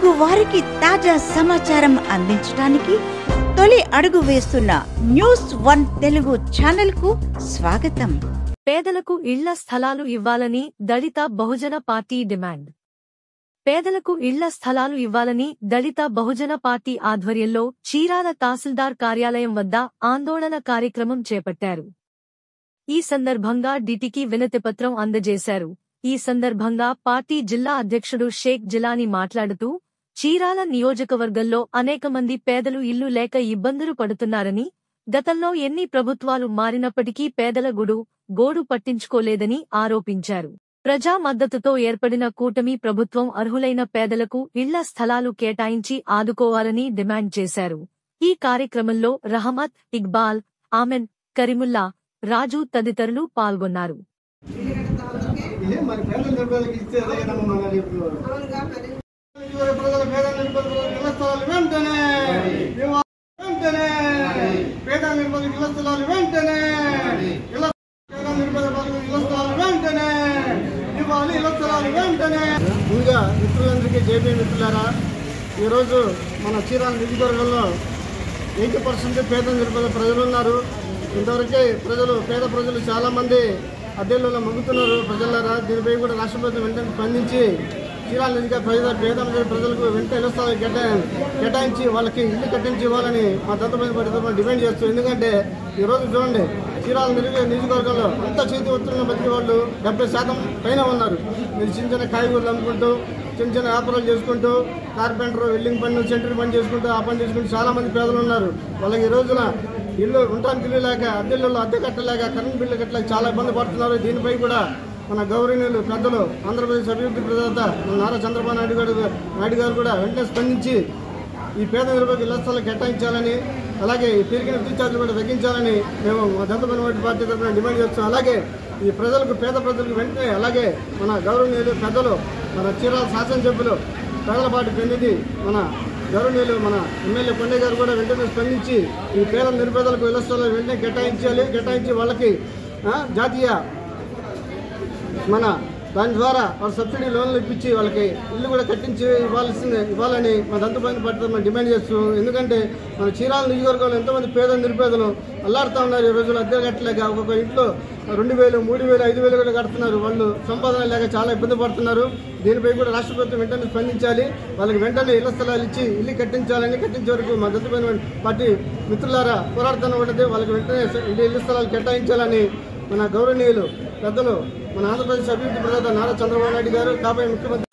తెలుగు వారికి తాజా సమాచారం అందించడానికి తొలి అడుగు వేస్తున్న న్యూస్1 తెలుగు ఛానల్ కు స్వాగతం. పేదలకు ఇళ్ల స్థలాలు ఇవ్వాలని దళిత బహుజన పార్టీ డిమాండ్. పేదలకు ఇళ్ల స్థలాలు ఇవ్వాలని దళిత బహుజన పార్టీ ఆధ్వర్యంలో చీరాల తహసీల్దార్ కార్యాలయం వద్ద ఆందోళన కార్యక్రమం చేపట్టారు. ఈ సందర్భంగా డిటికి వినతిపత్రం అందజేశారు. ఈ సందర్భంగా పార్టీ జిల్లా అధ్యక్షుడు షేక్ జిలానీ మాట్లాడుతూ, చీరాల నియోజకవర్గంలో అనేక మంది పేదలు ఇల్లు లేక ఇబ్బందులు పడుతున్నారని, గతంలో ఎన్ని ప్రభుత్వాలు మారినప్పటికీ పేదల గోడు పట్టించుకోలేదని ఆరోపించారు. ప్రజా మద్దతుతో ఏర్పడిన కూటమి ప్రభుత్వం అర్హులైన పేదలకు ఇళ్ల స్థలాలు కేటాయించి ఆదుకోవాలని డిమాండ్ చేశారు. ఈ కార్యక్రమంలో రహమత్, ఇక్బాల్, ఆమెన్, కరీముల్లా, రాజు తదితరులు పాల్గొన్నారు. ముందుగా మిత్రులందరికీ జేబీ మిత్రులారా, ఈరోజు మన చీరాల నియోజకవర్గంలో 80% పేద నిరుపేద ప్రజలు ఉన్నారు. ఇంతవరకే పేద ప్రజలు చాలామంది అద్దెల్లో మగ్గుతున్నారు. ప్రజలారా, దీనిపై కూడా రాష్ట్ర ప్రభుత్వం వెంటనే స్పందించి చీరాల నియోజకవర్గ పేద ప్రజలకు వెంటనే ఇళ్ల స్థలాలు కేటాయించి వాళ్ళకి ఇల్లు కట్టించి ఇవ్వాలని మా దత్తపల్లి డిమాండ్ చేస్తూ. ఎందుకంటే ఈరోజు చూడండి, చీరాల నియోజకవర్గంలో అంత చేతి ఒత్తున్న బతికే వాళ్ళు 70% పైన ఉన్నారు. మీరు చిన్న చిన్న కాయగూరలు అమ్ముకుంటూ, చిన్న చిన్న వ్యాపారాలు చేసుకుంటూ, కార్పెంటర్, వెల్డింగ్ పని, సెంటర్ పని చేసుకుంటూ, ఆ పని చేసుకుంటూ చాలామంది పేదలు ఉన్నారు. వాళ్ళకి ఈ రోజున ఇల్లు ఉండటానికి ఇల్లు లేక, అద్దెల్లో అద్దె కట్టలేక, కరెంట్ బిల్లు కట్టలేక చాలా ఇబ్బంది పడుతున్నారు. దీనిపై కూడా మన గౌరవనీయులు పెద్దలు ఆంధ్రప్రదేశ్ అభివృద్ధి ప్రదాత నారా చంద్రబాబు నాయుడు గారు కూడా వెంటనే స్పందించి ఈ పేద నిరుపేదలకు ఇళ్ల స్థలాలు కేటాయించాలని, అలాగే ఈ పెరిగిన విద్యుత్ ఛార్జీలు కూడా తగ్గించాలని మేము దత్తపల్లి పార్టీ తరఫున డిమాండ్ చేస్తాం. అలాగే ఈ పేద ప్రజలకు వెంటనే, అలాగే మన గౌరవనీయులు పెద్దలు, మన చీరాల శాసనసభ్యులు, పేదల పార్టీ ప్రతినిధి మన గౌరవనీయులు మన ఎమ్మెల్యే కొండయ్య గారు కూడా వెంటనే స్పందించి ఈ పేద నిరుపేదలకు ఇళ్ల స్థలాలు వెంటనే కేటాయించి వాళ్ళకి జాతీయ దాని ద్వారా వాళ్ళ సబ్సిడీ లోన్లు ఇప్పించి వాళ్ళకి ఇల్లు కూడా కట్టించి ఇవ్వాలని మా దత్తపల్లి పార్టీ మనం డిమాండ్ చేస్తున్నాం. ఎందుకంటే మన చీరాల నియోజకవర్గంలో ఎంతోమంది పేద నిరుపేదలు అల్లాడుతూ ఉన్నారు. ఈ రోజులు అద్దె కట్టలేక ఒక్కొక్క ఇంట్లో 2,000, 3,000, 5,000 కూడా కడుతున్నారు. వాళ్ళు సంపాదన లేక చాలా ఇబ్బంది పడుతున్నారు. దీనిపై కూడా రాష్ట్ర ప్రభుత్వం వెంటనే స్పందించాలి. వాళ్ళకి వెంటనే ఇళ్ల స్థలాలు ఇచ్చి ఇల్లు కట్టించే వరకు మా దత్తపల్లి పార్టీ మిత్రులారా పోరాడుతున్న ఉంటుంది. వాళ్ళకి వెంటనే ఇళ్ల స్థలాలు కేటాయించాలని మన గౌరవనీయులు పెద్దలు, మన ఆంధ్రప్రదేశ్ అభివృద్ధి ప్రదాత నారా చంద్రబాబు నాయుడు గారు, కాబోయే ముఖ్యమంత్రి